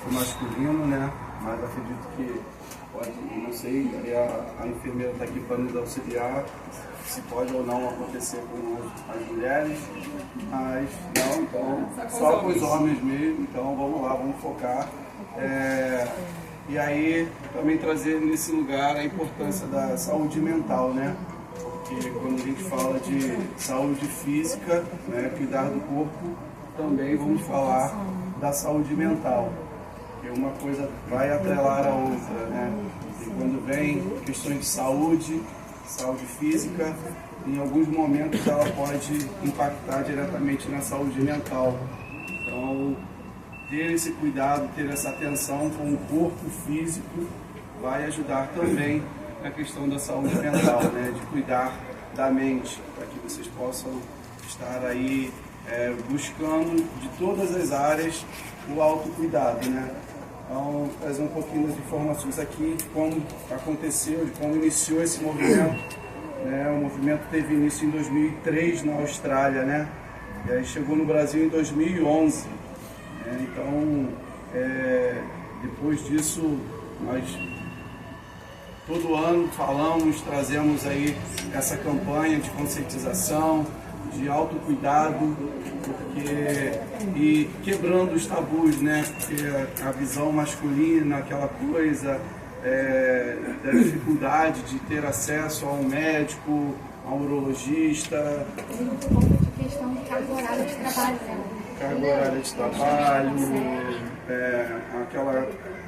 pro masculino, né? Mas acredito que pode, não sei, aí a enfermeira está aqui para nos auxiliar, se pode ou não acontecer com as mulheres, mas não, então só com os homens mesmo, então vamos lá, vamos focar. E aí também trazer nesse lugar a importância da saúde mental, né? Porque quando a gente fala de saúde física, né, cuidar do corpo, também vamos falar da saúde mental. Porque uma coisa vai atrelar a outra, né? E quando vem questões de saúde física, em alguns momentos ela pode impactar diretamente na saúde mental. Então, ter esse cuidado, ter essa atenção com o corpo físico vai ajudar também na questão da saúde mental, né? De cuidar da mente, para que vocês possam estar aí buscando de todas as áreas o autocuidado, né? Então, trazer um pouquinho das informações aqui de como aconteceu, de como iniciou esse movimento. O movimento teve início em 2003 na Austrália, né? E aí chegou no Brasil em 2011. Então, depois disso, nós todo ano falamos, trazemos aí essa campanha de conscientização, de autocuidado, e quebrando os tabus, né? Porque a visão masculina, aquela coisa da dificuldade de ter acesso a um médico, a um urologista. Tem um pouco de questão de carga horária de trabalho, né? Carga horária de trabalho,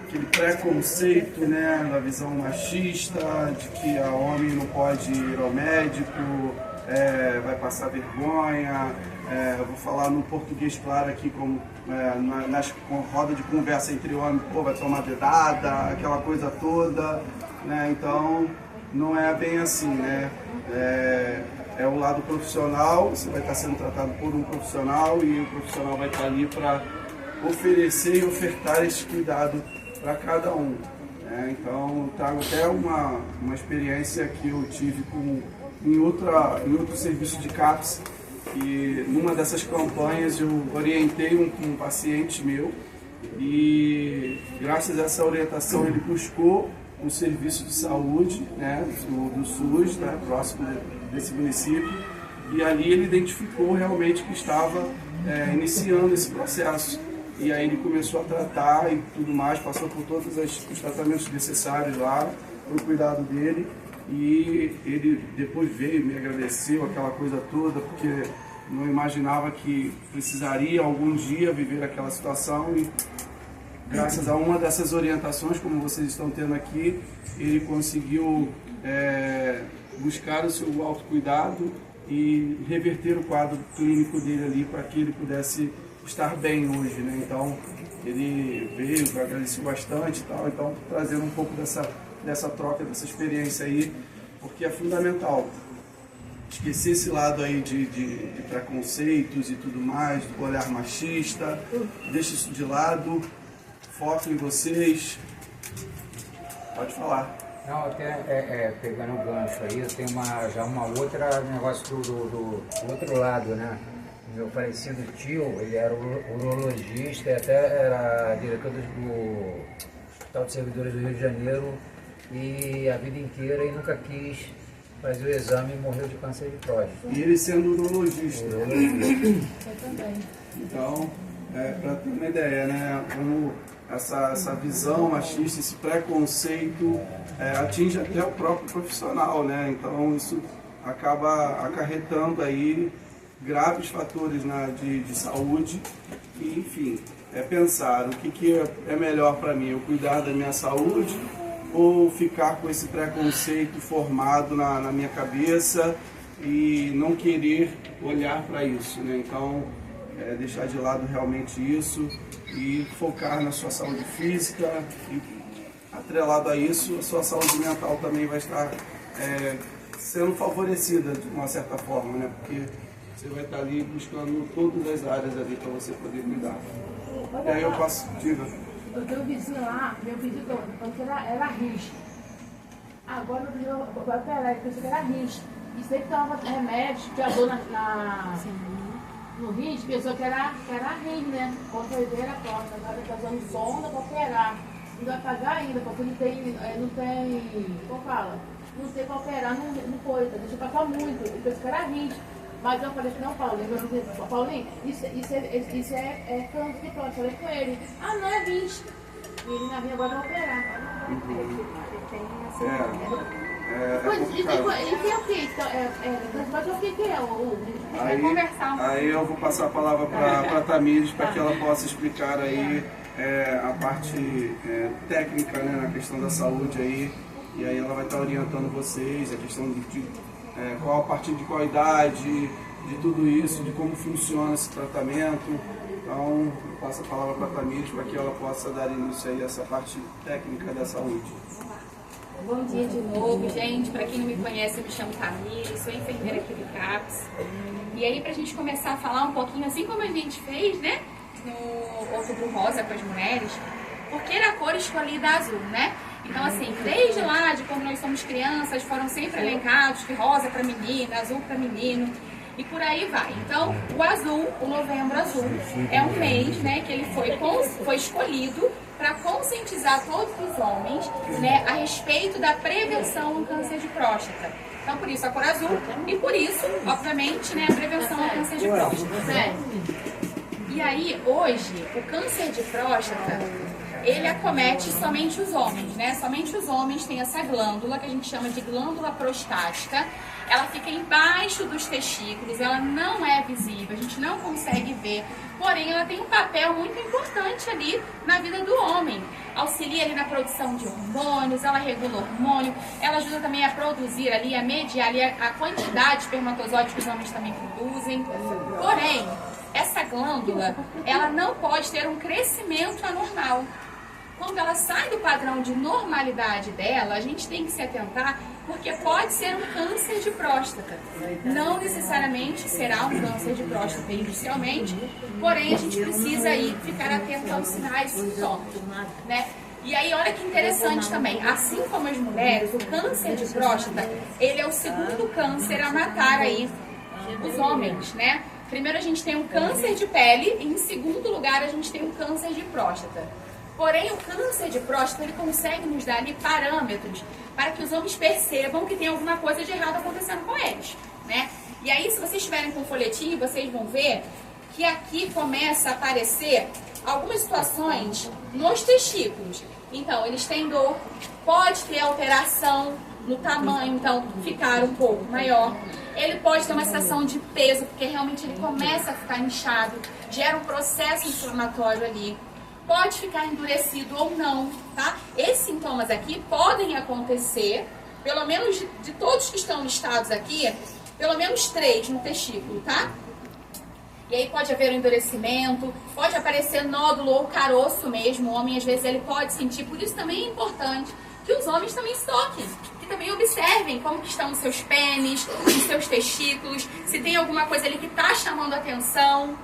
aquele preconceito, né, da visão machista, de que a homem não pode ir ao médico, vai passar vergonha. Eu vou falar no português claro aqui, como com roda de conversa entre homens, vai tomar dedada, aquela coisa toda, né? Então não é bem assim, né? É o lado profissional, você vai estar sendo tratado por um profissional e o profissional vai estar ali para oferecer e ofertar esse cuidado para cada um. Então, trago até uma experiência que eu tive em outro serviço de CAPS, que numa dessas campanhas eu orientei um paciente meu e graças a essa orientação ele buscou um serviço de saúde, né, do SUS, né, próximo desse município, e ali ele identificou realmente que estava iniciando esse processo. E aí ele começou a tratar e tudo mais, passou por todos os tratamentos necessários lá, para o cuidado dele, e ele depois veio, me agradeceu, aquela coisa toda, porque não imaginava que precisaria algum dia viver aquela situação, e graças a uma dessas orientações, como vocês estão tendo aqui, ele conseguiu buscar o seu autocuidado e reverter o quadro clínico dele ali para que ele pudesse estar bem hoje, né? Então, ele veio, agradeceu bastante e tal, então trazendo um pouco dessa troca, dessa experiência aí, porque é fundamental esquecer esse lado aí de preconceitos e tudo mais, do olhar machista, deixa isso de lado, foco em vocês. Pode falar. Não, até pegando o gancho aí, eu tenho já uma outra negócio do outro lado, né? Meu falecido tio, ele era urologista e até era diretor do Hospital de Servidores do Rio de Janeiro, e a vida inteira ele nunca quis fazer o exame e morreu de câncer de próstata. E ele sendo urologista. Eu também. Então, para ter uma ideia, né, como essa visão machista, esse preconceito atinge até o próprio profissional, né? Então isso acaba acarretando aí graves fatores, né, de saúde. E, enfim, pensar o que é melhor para mim, eu cuidar da minha saúde ou ficar com esse preconceito formado na minha cabeça e não querer olhar para isso, né? Então, deixar de lado realmente isso e focar na sua saúde física, e atrelado a isso, a sua saúde mental também vai estar sendo favorecida de uma certa forma, né? Porque você vai estar ali buscando todas as áreas ali para você poder cuidar. E aí eu passo, diga. O teu vizinho lá, meu vizinho todo, porque era rígido. Agora o vizinho vai operar, ele pensou que era rígido. E sempre tomava remédio, tinha dor no ringue, pensou que era ringue, né? Quando foi ver a porta, agora tá fazendo sonda para operar. Não vai pagar ainda, porque não tem, como fala? Não tem para operar, não coisa, deixa passar muito. Eu pensei que era ringue. Mas eu falei assim, não, Paulinho, eu disse, Paulinho, isso é câncer de próstata. Eu falei com ele, ah, não, é ringue. E ele na vinha agora vai operar. Mas o que é o... Aí eu vou passar a palavra para a Tamires, para que ela possa explicar aí a parte técnica, né, na questão da saúde aí. E aí ela vai estar orientando vocês, a questão de a partir de qual idade, de tudo isso, de como funciona esse tratamento. Então, eu passo a palavra para a Tamires para que ela possa dar início aí a essa parte técnica da saúde. Bom dia de novo, gente. Para quem não me conhece, eu me chamo Tamires, sou enfermeira aqui do CAPS. E aí, para a gente começar a falar um pouquinho, assim como a gente fez, né, no Outubro Rosa com as mulheres, porque era a cor escolhida azul, né? Então, assim, desde lá, de quando nós somos crianças, foram sempre elencados que rosa para menina, azul para menino, e por aí vai. Então, o azul, o Novembro Azul, é um mês, né, que ele foi escolhido para conscientizar todos os homens, né, a respeito da prevenção ao câncer de próstata. Então, por isso a cor azul e por isso, obviamente, né, a prevenção ao câncer de próstata. E aí, hoje, o câncer de próstata, ele acomete somente os homens, né? Somente os homens têm essa glândula, que a gente chama de glândula prostática. Ela fica embaixo dos testículos, ela não é visível, a gente não consegue ver. Porém, ela tem um papel muito importante ali na vida do homem. Auxilia ali na produção de hormônios, ela regula o hormônio, ela ajuda também a produzir ali, a mediar ali a quantidade de espermatozoides que os homens também produzem. Porém, essa glândula, ela não pode ter um crescimento anormal. Quando ela sai do padrão de normalidade dela, a gente tem que se atentar, porque pode ser um câncer de próstata. Não necessariamente será um câncer de próstata inicialmente, porém a gente precisa aí ficar atento aos sinais e sintomas, né? E aí, olha que interessante também, assim como as mulheres, o câncer de próstata, ele é o segundo câncer a matar aí os homens, né? Primeiro a gente tem um câncer de pele e em segundo lugar a gente tem um câncer de próstata. Porém, o câncer de próstata, ele consegue nos dar ali parâmetros para que os homens percebam que tem alguma coisa de errado acontecendo com eles, né? E aí, se vocês estiverem com o folhetinho, vocês vão ver que aqui começa a aparecer algumas situações nos testículos. Então, eles têm dor, pode ter alteração no tamanho, então ficar um pouco maior. Ele pode ter uma sensação de peso, porque realmente ele começa a ficar inchado, gera um processo inflamatório ali. Pode ficar endurecido ou não, tá? Esses sintomas aqui podem acontecer, pelo menos de todos que estão listados aqui, pelo menos 3 no testículo, tá? E aí pode haver um endurecimento, pode aparecer nódulo ou caroço mesmo. O homem, às vezes, ele pode sentir. Por isso também é importante que os homens também se toquem, que também observem como que estão os seus pênis, os seus testículos, se tem alguma coisa ali que está chamando a atenção.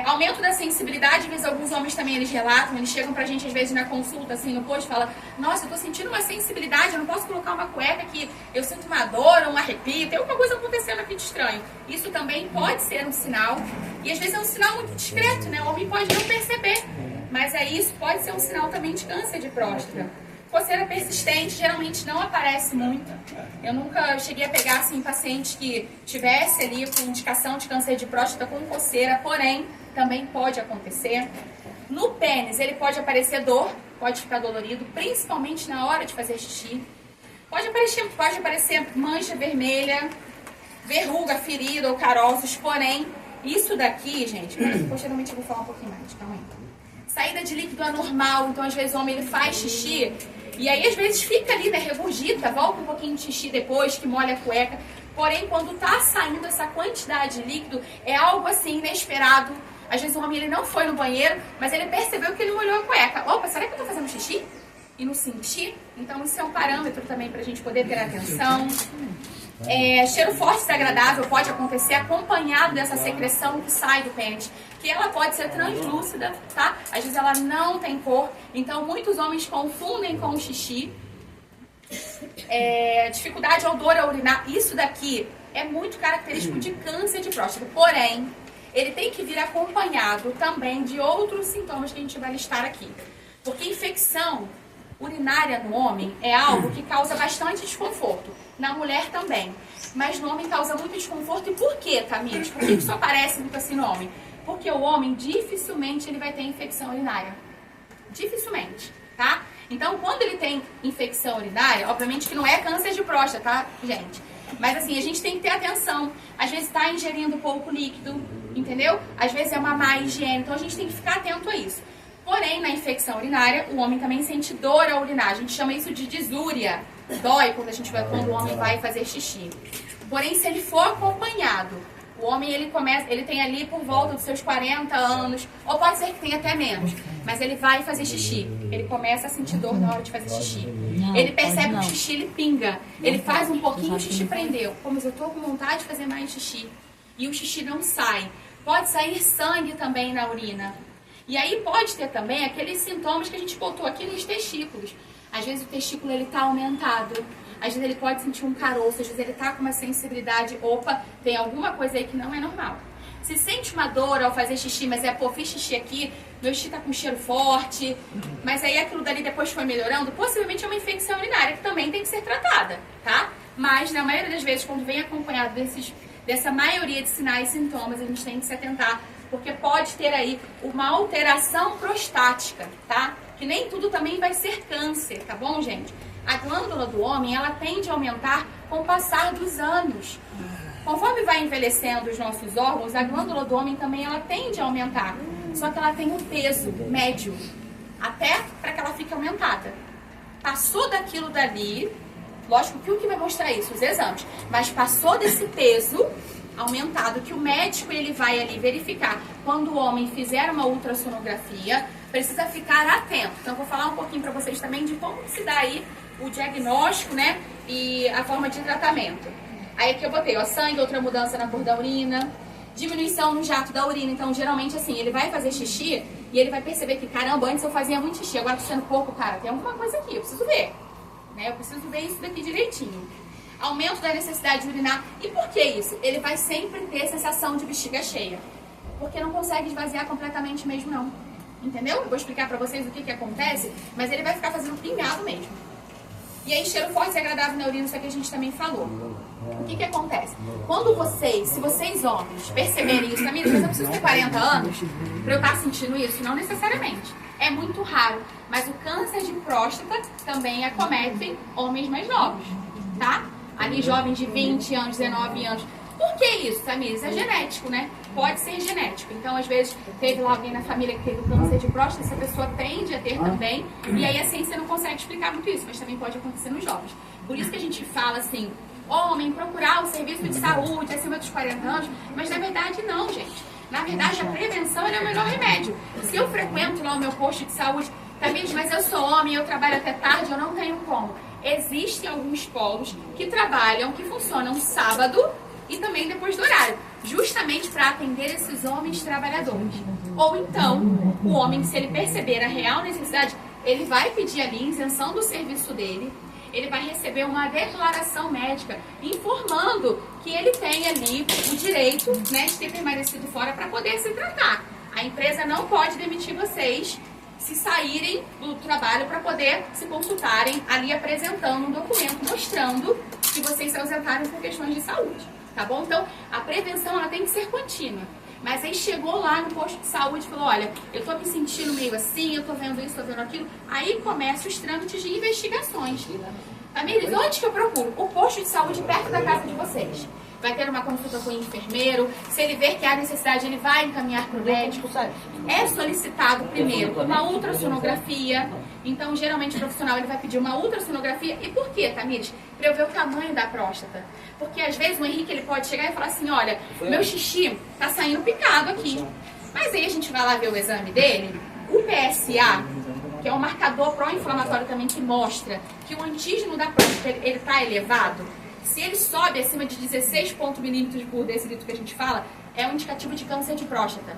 Aumento da sensibilidade, às vezes alguns homens também eles relatam, eles chegam pra gente às vezes na consulta, assim, no posto, fala: nossa, eu tô sentindo uma sensibilidade, eu não posso colocar uma cueca que eu sinto uma dor, um arrepio, tem alguma coisa acontecendo aqui de estranho. Isso também pode ser um sinal, e às vezes é um sinal muito discreto, né? O homem pode não perceber, mas aí isso pode ser um sinal também de câncer de próstata. Coceira persistente geralmente não aparece muito. Eu nunca cheguei a pegar assim, paciente que tivesse ali com indicação de câncer de próstata com coceira, porém também pode acontecer. No pênis ele pode aparecer dor, pode ficar dolorido, principalmente na hora de fazer xixi. Pode aparecer mancha vermelha, verruga, ferida ou caroços, porém isso daqui, gente, posteriormente eu vou falar um pouquinho mais, calma aí. Saída de líquido anormal, então às vezes o homem ele faz xixi e aí às vezes fica ali, né, regurgita, volta um pouquinho de xixi depois, que molha a cueca. Porém, quando tá saindo essa quantidade de líquido, é algo assim inesperado. Às vezes o homem ele não foi no banheiro, mas ele percebeu que ele molhou a cueca. Opa, será que eu tô fazendo xixi? E não senti? Então isso é um parâmetro também pra gente poder ter atenção. Cheiro forte e desagradável pode acontecer acompanhado dessa secreção que sai do pênis, que ela pode ser translúcida, tá? Às vezes ela não tem cor, então muitos homens confundem com o xixi. Dificuldade ou dor a urinar, isso daqui é muito característico de câncer de próstata. Porém, ele tem que vir acompanhado também de outros sintomas que a gente vai listar aqui. Porque infecção urinária no homem é algo que causa bastante desconforto. Na mulher também. Mas no homem causa muito desconforto. E por quê, Tamires? Por que isso aparece muito assim no homem? Porque o homem dificilmente ele vai ter infecção urinária. Dificilmente, tá? Então, quando ele tem infecção urinária, obviamente que não é câncer de próstata, tá, gente? Mas assim, a gente tem que ter atenção. Às vezes está ingerindo pouco líquido, entendeu? Às vezes é uma má higiene, então a gente tem que ficar atento a isso. Porém, na infecção urinária, o homem também sente dor ao urinar. A gente chama isso de disúria. Dói quando o homem vai fazer xixi. Porém, se ele for acompanhado, o homem ele tem ali por volta dos seus 40 anos, ou pode ser que tenha até menos, mas ele vai fazer xixi. Ele começa a sentir dor na hora de fazer xixi. Ele percebe que o xixi ele pinga. Ele faz um pouquinho, o xixi prendeu. Pô, mas eu tô com vontade de fazer mais xixi. E o xixi não sai. Pode sair sangue também na urina. E aí pode ter também aqueles sintomas que a gente botou aqui nos testículos. Às vezes o testículo ele tá aumentado. Às vezes ele pode sentir um caroço, às vezes ele tá com uma sensibilidade, opa, tem alguma coisa aí que não é normal. Se sente uma dor ao fazer xixi, mas fiz xixi aqui, meu xixi tá com cheiro forte, mas aí aquilo dali depois foi melhorando, possivelmente é uma infecção urinária que também tem que ser tratada, tá? Mas na maioria das vezes, quando vem acompanhado dessa maioria de sinais e sintomas, a gente tem que se atentar, porque pode ter aí uma alteração prostática, tá? Que nem tudo também vai ser câncer, tá bom, gente? A glândula do homem, ela tende a aumentar com o passar dos anos. Conforme vai envelhecendo os nossos órgãos, a glândula do homem também ela tende a aumentar. Só que ela tem um peso médio, até para que ela fique aumentada. Passou daquilo dali, lógico que o que vai mostrar isso? Os exames. Mas passou desse peso aumentado, que o médico ele vai ali verificar. Quando o homem fizer uma ultrassonografia, precisa ficar atento. Então, eu vou falar um pouquinho para vocês também de como se dá aí o diagnóstico, né, e a forma de tratamento. Aí aqui eu botei, ó, sangue, outra mudança na cor da urina, diminuição no jato da urina. Então, geralmente, assim, ele vai fazer xixi e ele vai perceber que, caramba, antes eu fazia muito xixi, agora tô sendo pouco, cara, tem alguma coisa aqui, eu preciso ver, né, eu preciso ver isso daqui direitinho. Aumento da necessidade de urinar. E por que isso? Ele vai sempre ter sensação de bexiga cheia, porque não consegue esvaziar completamente mesmo, não. Entendeu? Eu vou explicar pra vocês o que acontece, mas ele vai ficar fazendo pingado mesmo. E aí, cheiro forte e agradável na urina, isso aqui a gente também falou. O que acontece? Quando se vocês homens perceberem isso, Tamires, mas eu preciso ter 40 anos pra eu estar sentindo isso? Não necessariamente. É muito raro. Mas o câncer de próstata também acomete homens mais novos, tá? Ali jovens de 20 anos, 19 anos. Por que isso, Tamires? É genético, né? Pode ser genético. Então, às vezes, teve lá alguém na família que teve o câncer de próstata, essa pessoa tende a ter também. E aí a ciência não consegue explicar muito isso, mas também pode acontecer nos jovens. Por isso que a gente fala assim, homem, procurar o serviço de saúde acima dos 40 anos, mas na verdade não, gente. Na verdade, a prevenção é o melhor remédio. Se eu frequento lá o meu posto de saúde, Tamires, mas eu sou homem, eu trabalho até tarde, eu não tenho como. Existem alguns polos que trabalham, que funcionam sábado e também depois do horário, justamente para atender esses homens trabalhadores. Ou então, o homem, se ele perceber a real necessidade, ele vai pedir ali isenção do serviço dele, ele vai receber uma declaração médica informando que ele tem ali o direito, né, de ter permanecido fora para poder se tratar. A empresa não pode demitir vocês se saírem do trabalho para poder se consultarem ali apresentando um documento mostrando que vocês se ausentaram por questões de saúde. Tá bom? Então, a prevenção ela tem que ser contínua. Mas aí chegou lá no posto de saúde e falou, olha, eu tô me sentindo meio assim, eu tô vendo isso, tô vendo aquilo. Aí começam os trâmites de investigações. Tamires, onde que eu procuro? O posto de saúde perto da casa de vocês. Vai ter uma consulta com o enfermeiro. Se ele ver que há necessidade, ele vai encaminhar para o médico. É solicitado primeiro uma ultrassonografia. Então, geralmente, o profissional ele vai pedir uma ultrassonografia. E por quê, Tamires? Para eu ver o tamanho da próstata. Porque, às vezes, o Henrique ele pode chegar e falar assim, olha, meu xixi tá saindo picado aqui. Mas aí a gente vai lá ver o exame dele. O PSA, que é um marcador pró-inflamatório também que mostra que o antígeno da próstata ele tá elevado. Se ele sobe acima de 16 milímetros por decilitro que a gente fala, é um indicativo de câncer de próstata.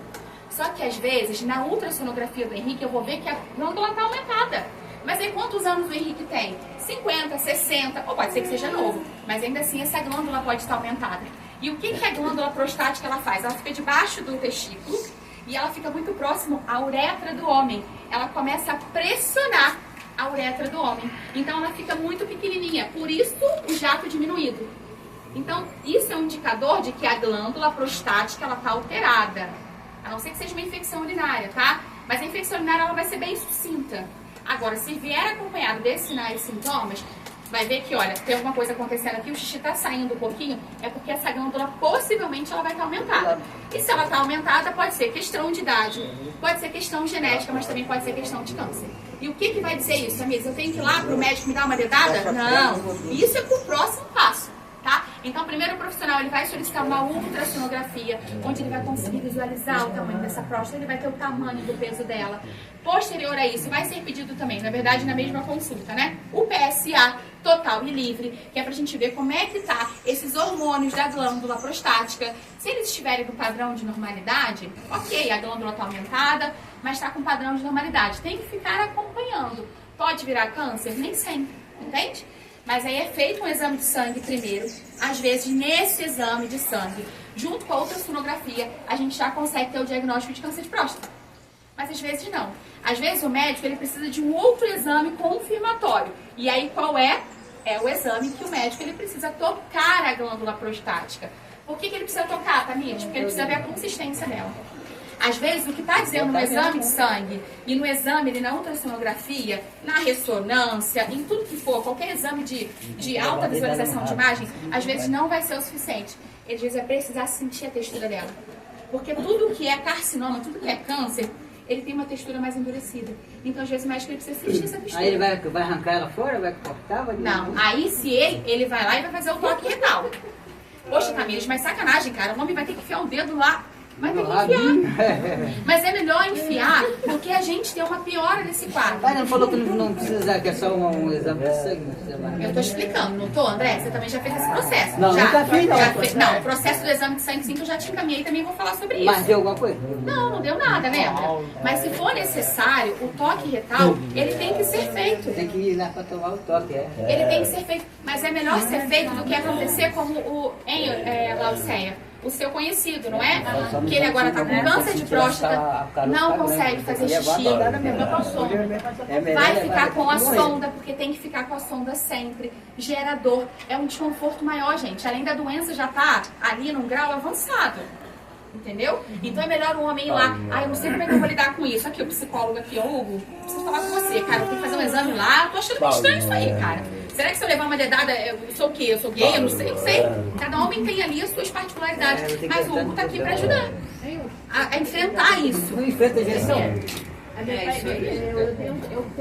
Só que às vezes, na ultrassonografia do Henrique, eu vou ver que a glândula está aumentada. Mas aí quantos anos o Henrique tem? 50, 60, ou pode ser que seja novo, mas ainda assim essa glândula pode estar aumentada. E o que a glândula prostática ela faz? Ela fica debaixo do testículo e ela fica muito próximo à uretra do homem. Ela começa a pressionar a uretra do homem. Então ela fica muito pequenininha, por isso o jato diminuído. Então isso é um indicador de que a glândula prostática ela está alterada. A não ser que seja uma infecção urinária, tá? Mas a infecção urinária ela vai ser bem sucinta. Agora, se vier acompanhado desses sinais e sintomas, vai ver que, olha, tem alguma coisa acontecendo aqui, o xixi está saindo um pouquinho, é porque essa glândula possivelmente ela vai estar aumentada. E se ela está aumentada, pode ser questão de idade, pode ser questão genética, mas também pode ser questão de câncer. E o que vai dizer isso, amigas? Eu tenho que ir lá para o médico me dar uma dedada? Não, isso é para o próximo passo. Tá? Então, primeiro o profissional ele vai solicitar uma ultrassonografia, onde ele vai conseguir visualizar o tamanho dessa próstata, ele vai ter o tamanho do peso dela. Posterior a isso, vai ser pedido também, na verdade, na mesma consulta, né? O PSA total e livre, que é pra gente ver como é que tá esses hormônios da glândula prostática. Se eles estiverem no padrão de normalidade, ok, a glândula tá aumentada, mas tá com padrão de normalidade. Tem que ficar acompanhando. Pode virar câncer? Nem sempre, entende? Mas aí é feito um exame de sangue primeiro. Às vezes, nesse exame de sangue, junto com a ultrassonografia, a gente já consegue ter o diagnóstico de câncer de próstata. Mas às vezes não. Às vezes o médico ele precisa de um outro exame confirmatório. E aí qual é? É o exame que o médico ele precisa tocar a glândula prostática. Por que ele precisa tocar, Tamires? Porque ele precisa ver a consistência dela. Às vezes, o que está dizendo no exame de sangue e no exame, na ultrassonografia, na ressonância, em tudo que for, qualquer exame de alta visualização de imagem, às vezes não vai ser o suficiente. Às vezes vai precisar sentir a textura dela. Porque tudo que é carcinoma, tudo que é câncer, ele tem uma textura mais endurecida. Então, às vezes, o médico ele precisa sentir essa textura. Aí ele vai arrancar ela fora, vai cortar? Não, aí se ele vai lá e vai fazer o toque retal. Poxa, Tamires, mas sacanagem, cara. O homem vai ter que enfiar o dedo lá. Vai ter que enfiar. Mas é melhor enfiar do que a gente ter uma piora nesse quadro. Mas não falou que não precisa, que é só um exame de sangue, não precisa mais. Eu tô explicando, não tô, André? Você também já fez esse processo? Não, já, nunca fiz, não. já fez, não, o processo do exame de sangue, sim, que eu já te encaminhei e também vou falar sobre isso. Mas deu alguma coisa? Não deu nada, lembra? Mas se for necessário, o toque retal, ele tem que ser feito. Tem que ir lá para tomar o toque, Ele tem que ser feito. Mas é melhor ser feito do que acontecer como Lauceia, o seu conhecido, não é? Que ele agora está com câncer de próstata, não consegue fazer xixi, vai ficar com a sonda, porque tem que ficar com a sonda sempre. Gerador, é um desconforto maior, gente. Além da doença já tá ali num grau avançado. Entendeu? Então é melhor o homem ir lá. Eu não sei como é que eu vou lidar com isso. Aqui, o psicólogo aqui, ó, Hugo, preciso falar com você, cara. Eu tenho que fazer um exame lá. Eu tô achando muito estranho isso aí, cara. Será que se eu levar uma dedada, eu sou o quê? Eu sou gay? Eu não sei, Cada homem tem ali as suas particularidades. Mas o Hugo tá aqui pra ajudar a enfrentar isso. Não enfrenta a injeção. Eu tenho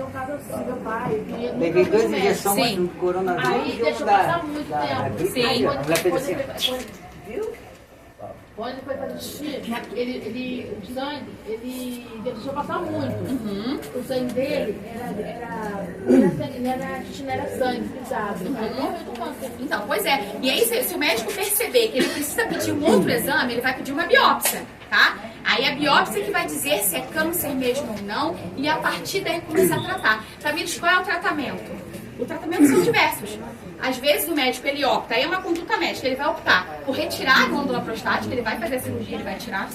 um caso assim, meu pai. Peguei 2 injeções do coronavírus. Aí deixou passar muito tempo. Sim. Viu? Quando ele foi fazer xixi, o sangue, ele deixou passar muito. O sangue dele não era sangue pisado. Então, pois é. E aí, se o médico perceber que ele precisa pedir um outro exame, ele vai pedir uma biópsia, tá? Aí a biópsia que vai dizer se é câncer mesmo ou não, e a partir daí começar a tratar. Tamires, qual é o tratamento? O tratamento são diversos. Às vezes o médico ele opta, aí é uma conduta médica, ele vai optar por retirar a glândula prostática, ele vai fazer a cirurgia, ele vai tirar.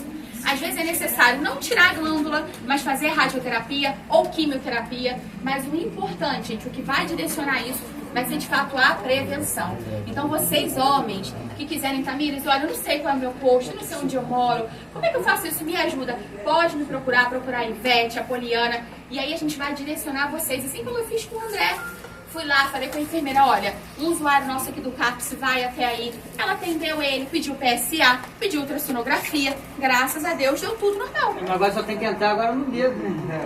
Às vezes é necessário não tirar a glândula, mas fazer radioterapia ou quimioterapia. Mas o importante, gente, o que vai direcionar isso vai ser de fato a prevenção. Então vocês, homens, que quiserem, Tamires, olha, eu não sei qual é o meu posto, eu não sei onde eu moro, como é que eu faço isso? Me ajuda. Pode me procurar a Ivete, a Poliana, e aí a gente vai direcionar vocês, assim como eu fiz com o André. Fui lá, falei com a enfermeira, olha, um usuário nosso aqui do CAPS vai até aí. Ela atendeu ele, pediu PSA, pediu ultrassonografia. Graças a Deus, deu tudo normal. Agora só tem que entrar agora no dedo, né?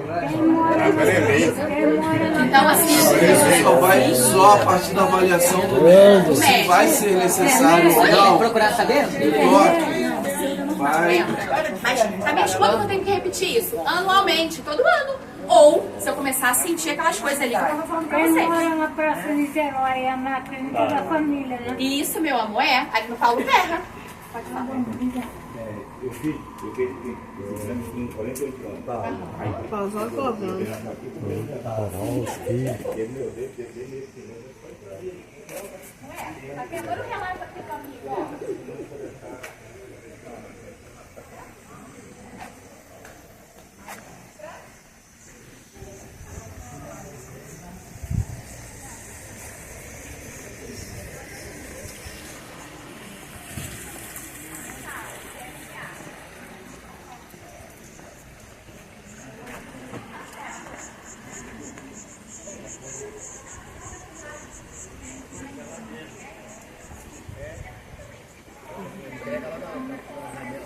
Então, assim... Só vai só a partir da avaliação do médico, se vai ser necessário ou não. Procurar saber? Vai. Mas, Tamires, quando eu tenho que repetir isso? Anualmente, todo ano. Ou, se eu começar a sentir aquelas coisas ali que eu tava falando pra vocês. Mora na Praça Niterói, é na clínica da família, né? E isso, meu amor, é ali no Paulo Terra. Pode falar. Eu fiz em 48 anos. Pausar cobrando. Tá pegando o relógio aqui comigo, ó.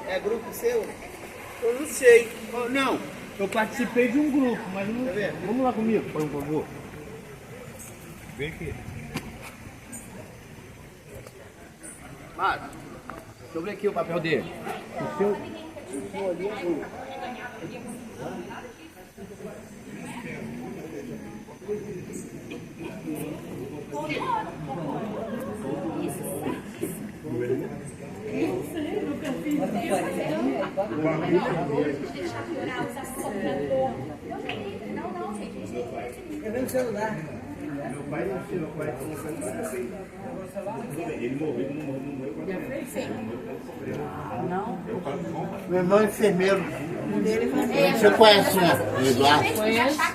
É grupo seu? Eu não sei. Oh, não, eu participei de um grupo, mas não. Vamos lá comigo, por favor. Vem aqui. Mário, deixa eu ver aqui o papel dele. O seu ali é grupo. Deixar piorar, usar soprador. Não, gente. Eu vi no celular. Meu pai ele morreu, não morreu. Meu irmão é enfermeiro. Você conhece, né? Eduardo? Conheço.